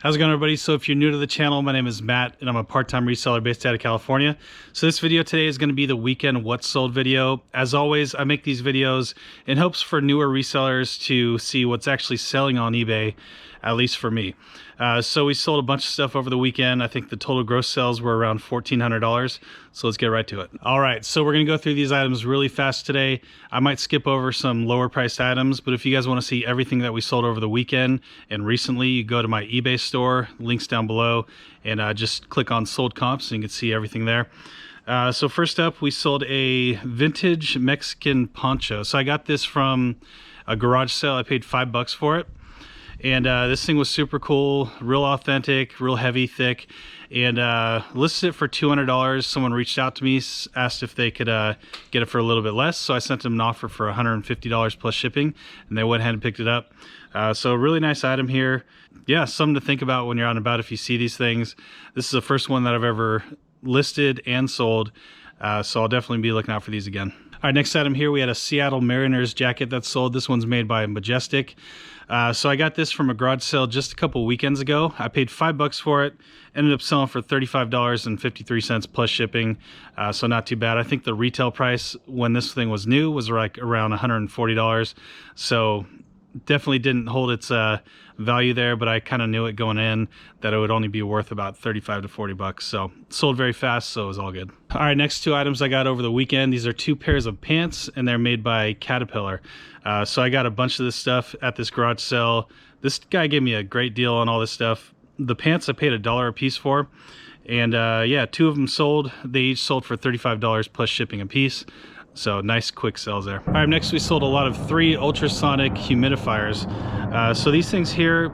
How's it going, everybody? So if you're new to the channel, my name is Matt and I'm a part-time reseller based out of California. So this video today is going to be the weekend what's sold video. As always, I make these videos in hopes for newer resellers to see what's actually selling on eBay, at least for me. So we sold a bunch of stuff over the weekend. I think the total gross sales were around $1,400. So let's get right to it. All right, so we're gonna go through these items really fast today. I might skip over some lower priced items, but if you guys wanna see everything that we sold over the weekend and recently, you go to my eBay store, links down below, and just click on sold comps and you can see everything there. So first up, we sold a vintage Mexican poncho. So I got this from a garage sale. I paid $5 for it. And this thing was super cool, real authentic, real heavy, thick, and listed it for $200. Someone reached out to me, asked if they could get it for a little bit less, so I sent them an offer for $150 plus shipping, and they went ahead and picked it up. So a really nice item here. Yeah, something to think about when you're out and about if you see these things. This is the first one that I've ever listed and sold, so I'll definitely be looking out for these again. All right, next item here, we had a Seattle Mariners jacket that's sold. This one's made by Majestic. So I got this from a garage sale just a couple weekends ago. I paid $5 for it, ended up selling for $35.53 plus shipping, so not too bad. I think the retail price when this thing was new was like around $140, so definitely didn't hold its value there, but I kind of knew it going in that it would only be worth about 35 to 40 bucks. So sold very fast, so it was all good. All right, next two items I got over the weekend. These are two pairs of pants and they're made by Caterpillar. So I got a bunch of this stuff at this garage sale. This guy gave me a great deal on all this stuff. The pants I paid $1 a piece for. And yeah, two of them sold. They each sold for $35 plus shipping a piece. So nice quick sales there. All right, next we sold a lot of 3 ultrasonic humidifiers. So these things here,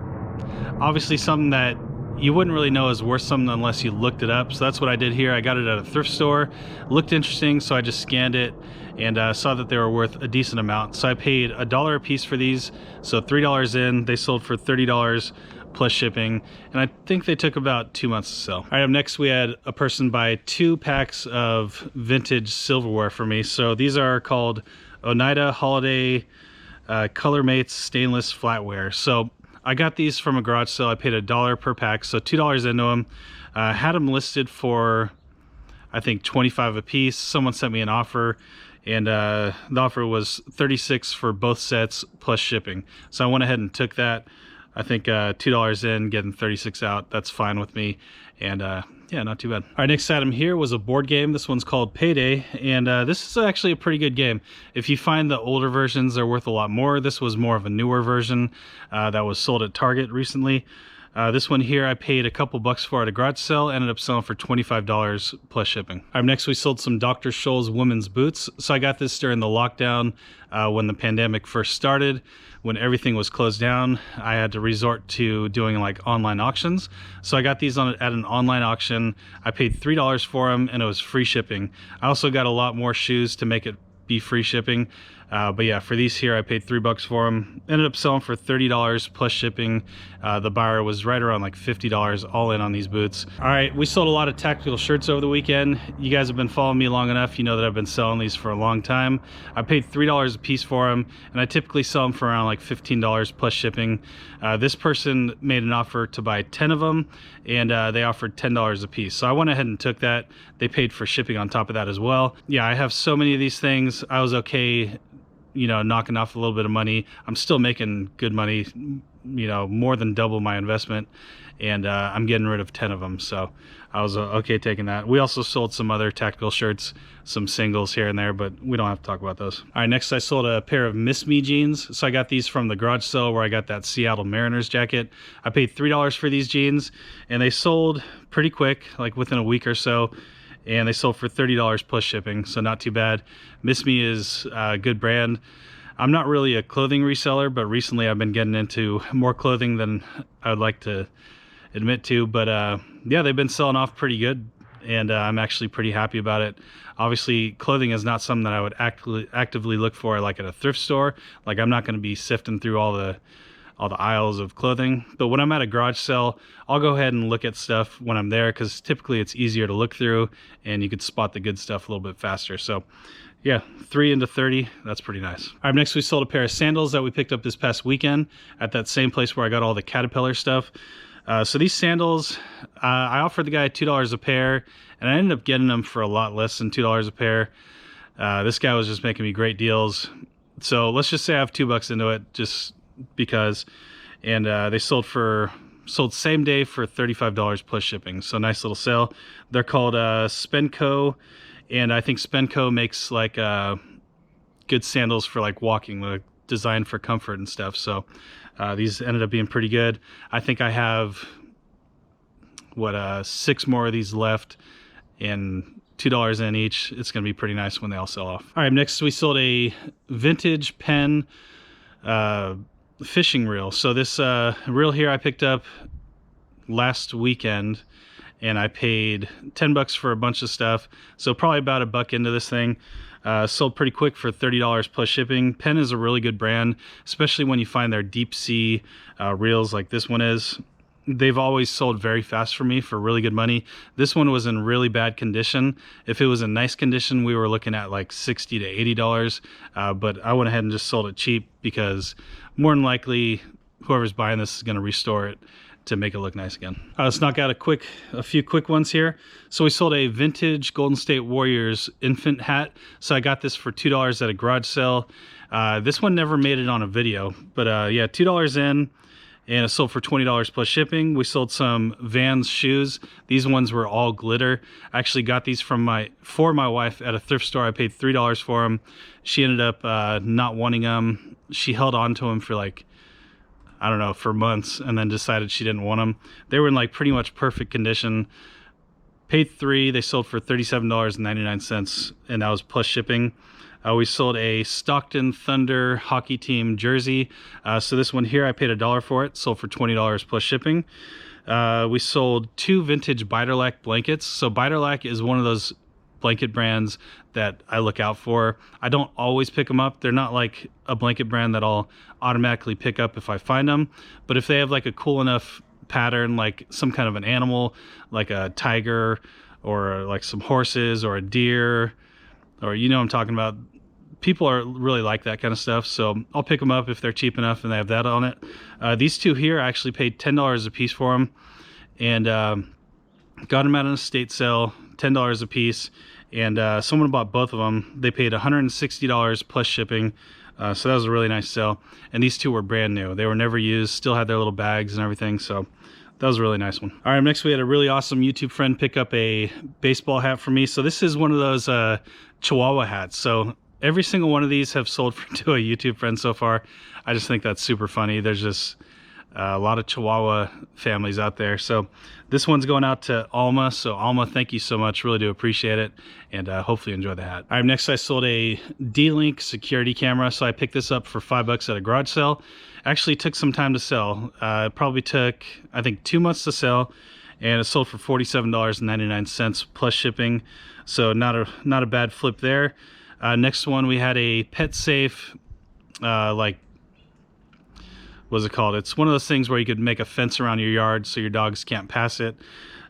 obviously something that you wouldn't really know is worth something unless you looked it up. So that's what I did here. I got it at a thrift store, looked interesting, so I just scanned it and saw that they were worth a decent amount. So I paid $1 a piece for these, so $3 in. They sold for $30 plus shipping, and I think they took about 2 months to sell. All right, up next we had a person buy 2 packs of vintage silverware for me. So these are called Oneida Holiday Color Mates Stainless Flatware. So I got these from a garage sale. I paid $1 per pack, so $2 into them. Had them listed for, I think, $25 a piece. Someone sent me an offer, and the offer was $36 for both sets plus shipping. So I went ahead and took that. I think $2 in, getting 36 out, that's fine with me. And yeah, not too bad. All right, next item here was a board game. This one's called Payday, and this is actually a pretty good game. If you find the older versions, they're worth a lot more. This was more of a newer version that was sold at Target recently. This one here I paid a couple bucks for at a garage sale, ended up selling for $25 plus shipping. All right, next we sold some Dr. Scholl's women's boots. So I got this during the lockdown when the pandemic first started. When everything was closed down, I had to resort to doing like online auctions. So I got these at an online auction. I paid $3 for them and it was free shipping. I also got a lot more shoes to make it be free shipping. But yeah, for these here, I paid $3 for them. Ended up selling for $30 plus shipping. The buyer was right around like $50 all in on these boots. All right, we sold a lot of tactical shirts over the weekend. You guys have been following me long enough. You know that I've been selling these for a long time. I paid $3 a piece for them, and I typically sell them for around like $15 plus shipping. This person made an offer to buy 10 of them, and they offered $10 a piece. So I went ahead and took that. They paid for shipping on top of that as well. Yeah, I have so many of these things. I was okay, you know, knocking off a little bit of money. I'm still making good money, you know, more than double my investment, and I'm getting rid of 10 of them, so I was okay taking that. We also sold some other tactical shirts, some singles here and there, but we don't have to talk about those. All right, next I sold a pair of Miss Me jeans. So I got these from the garage sale where I got that Seattle Mariners jacket. I paid $3 for these jeans, and they sold pretty quick, like within a week or so, and they sold for $30 plus shipping, so not too bad. Miss Me is a good brand. I'm not really a clothing reseller, but recently I've been getting into more clothing than I would like to admit to. But yeah, they've been selling off pretty good, and I'm actually pretty happy about it. Obviously, clothing is not something that I would actively look for like at a thrift store. Like, I'm not going to be sifting through all the aisles of clothing. But when I'm at a garage sale, I'll go ahead and look at stuff when I'm there, because typically it's easier to look through and you could spot the good stuff a little bit faster. So yeah, 3 into 30, that's pretty nice. All right, next we sold a pair of sandals that we picked up this past weekend at that same place where I got all the Caterpillar stuff. So these sandals, I offered the guy $2 a pair, and I ended up getting them for a lot less than $2 a pair. This guy was just making me great deals. So let's just say I have $2 into it, just because. And they sold same day for $35 plus shipping. So nice little sale. They're called Spenco, and I think Spenco makes like good sandals for like walking, like designed for comfort and stuff. So these ended up being pretty good. I think I have what 6 more of these left, and $2 in each. It's gonna be pretty nice when they all sell off. All right, next we sold a vintage Penn fishing reel. So this reel here I picked up last weekend, and I paid $10 for a bunch of stuff, so probably about $1 into this thing. Sold pretty quick for $30 plus shipping. Penn is a really good brand, especially when you find their deep sea reels like this one is. They've always sold very fast for me for really good money. This one was in really bad condition. If it was in nice condition, we were looking at like $60 to $80. But I went ahead and just sold it cheap because more than likely whoever's buying this is going to restore it to make it look nice again. Let's knock out a few quick ones here. So we sold a vintage Golden State Warriors infant hat. So I got this for $2 at a garage sale. This one never made it on a video, but yeah, $2 in, and it sold for $20 plus shipping. We sold some Vans shoes. These ones were all glitter. I actually got these for my wife at a thrift store. I paid $3 for them. She ended up not wanting them. She held on to them for like, I don't know, for months, and then decided she didn't want them. They were in like pretty much perfect condition. Paid $3, they sold for $37.99, and that was plus shipping. We sold a Stockton Thunder hockey team jersey. So this one here, I paid $1 for it, sold for $20 plus shipping. We sold 2 vintage Biderlac blankets. So Biderlac is one of those blanket brands that I look out for. I don't always pick them up. They're not like a blanket brand that I'll automatically pick up if I find them. But if they have like a cool enough pattern, like some kind of an animal, like a tiger or like some horses or a deer, or you know what I'm talking about. People are really like that kind of stuff, so I'll pick them up if they're cheap enough and they have that on it. These 2 here, I actually paid $10 a piece for them, and got them at an estate sale, $10 a piece, and someone bought both of them. They paid $160 plus shipping, so that was a really nice sale. And these 2 were brand new. They were never used, still had their little bags and everything, so that was a really nice one. All right, next we had a really awesome YouTube friend pick up a baseball hat for me. So this is one of those Chihuahua hats. So every single one of these have sold to a YouTube friend so far. I just think that's super funny. There's just a lot of Chihuahua families out there. So this one's going out to Alma. So Alma, thank you so much. Really do appreciate it. And hopefully you enjoy the hat. All right, next I sold a D-Link security camera. So I picked this up for $5 at a garage sale. Actually took some time to sell. It probably took, I think, 2 months to sell. And it sold for $47.99 plus shipping. So not a bad flip there. Next one, we had a pet safe, like, what's it called? It's one of those things where you could make a fence around your yard so your dogs can't pass it.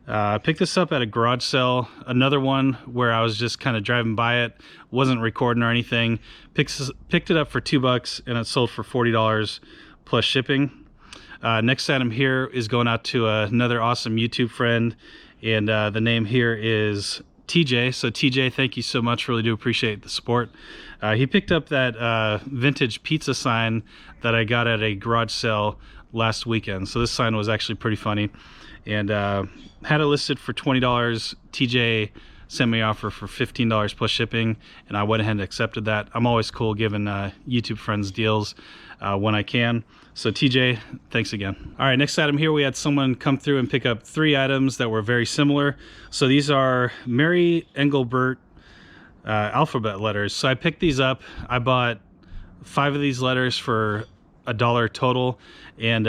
I picked this up at a garage sale. Another one where I was just kind of driving by it, wasn't recording or anything. Picked it up for $2 and it sold for $40 plus shipping. Next item here is going out to another awesome YouTube friend, and the name here is TJ. So TJ, thank you so much. Really do appreciate the support. He picked up that vintage pizza sign that I got at a garage sale last weekend. So this sign was actually pretty funny, and had it listed for $20. TJ sent me an offer for $15 plus shipping, and I went ahead and accepted that. I'm always cool giving YouTube friends deals when I can. So TJ, thanks again. All right, next item here, we had someone come through and pick up 3 items that were very similar. So these are Mary Engelbert alphabet letters. So I picked these up. I bought 5 of these letters for $1 total, and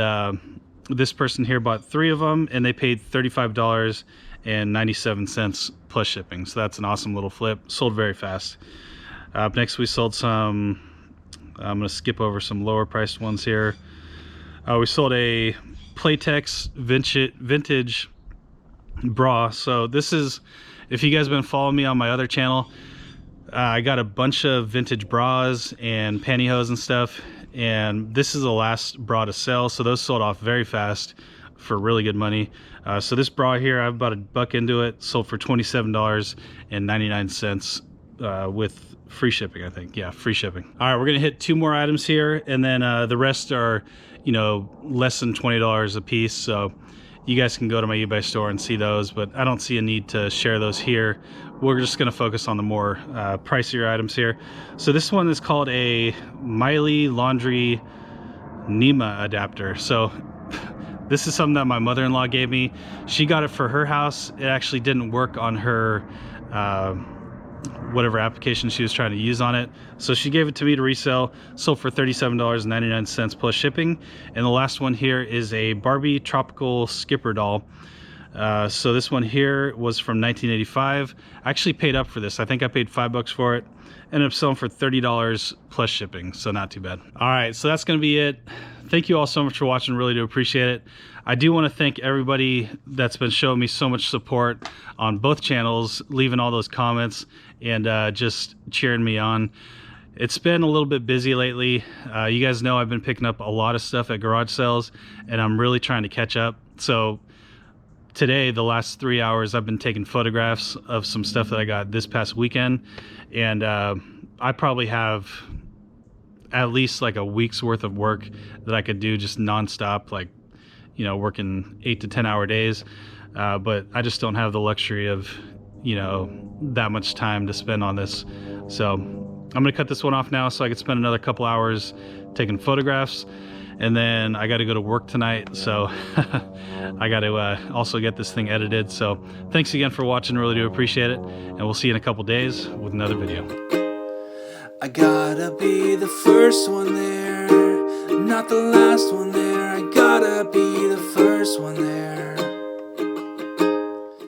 this person here bought 3 of them, and they paid $35.97 plus shipping. So that's an awesome little flip. Sold very fast. Next we sold some, I'm gonna skip over some lower priced ones here. We sold a Playtex vintage bra. So this is, if you guys have been following me on my other channel, I got a bunch of vintage bras and pantyhose and stuff, and this is the last bra to sell, so those sold off very fast. for really good money. So this bra here, I've about $1 into it, sold for $27.99 with free shipping, I think. Yeah, free shipping. All right, we're gonna hit 2 more items here, and then the rest are, you know, less than $20 a piece. So you guys can go to my eBay store and see those, but I don't see a need to share those here. We're just gonna focus on the more pricier items here. So this one is called a Miley Laundry NEMA adapter. So this is something that my mother-in-law gave me. She got it for her house. It actually didn't work on her whatever application she was trying to use on it. So she gave it to me to resell, sold for $37.99 plus shipping. And the last one here is a Barbie Tropical Skipper doll. So this one here was from 1985. I actually paid up for this. I think I paid $5 for it. Ended up selling for $30 plus shipping, so not too bad. All right, so that's gonna be it. Thank you all so much for watching, really do appreciate it. I do wanna thank everybody that's been showing me so much support on both channels, leaving all those comments and just cheering me on. It's been a little bit busy lately. You guys know I've been picking up a lot of stuff at garage sales, and I'm really trying to catch up. So today, the last 3 hours, I've been taking photographs of some stuff that I got this past weekend, and I probably have at least like a week's worth of work that I could do just nonstop, like, you know, working 8 to 10 hour days. But I just don't have the luxury of, you know, that much time to spend on this. So I'm gonna cut this one off now so I could spend another couple hours taking photographs. And then I got to go to work tonight, so I got to also get this thing edited. So thanks again for watching, really do appreciate it, and we'll see you in a couple days with another video. I gotta be the first one there, not the last one there. I gotta be the first one there.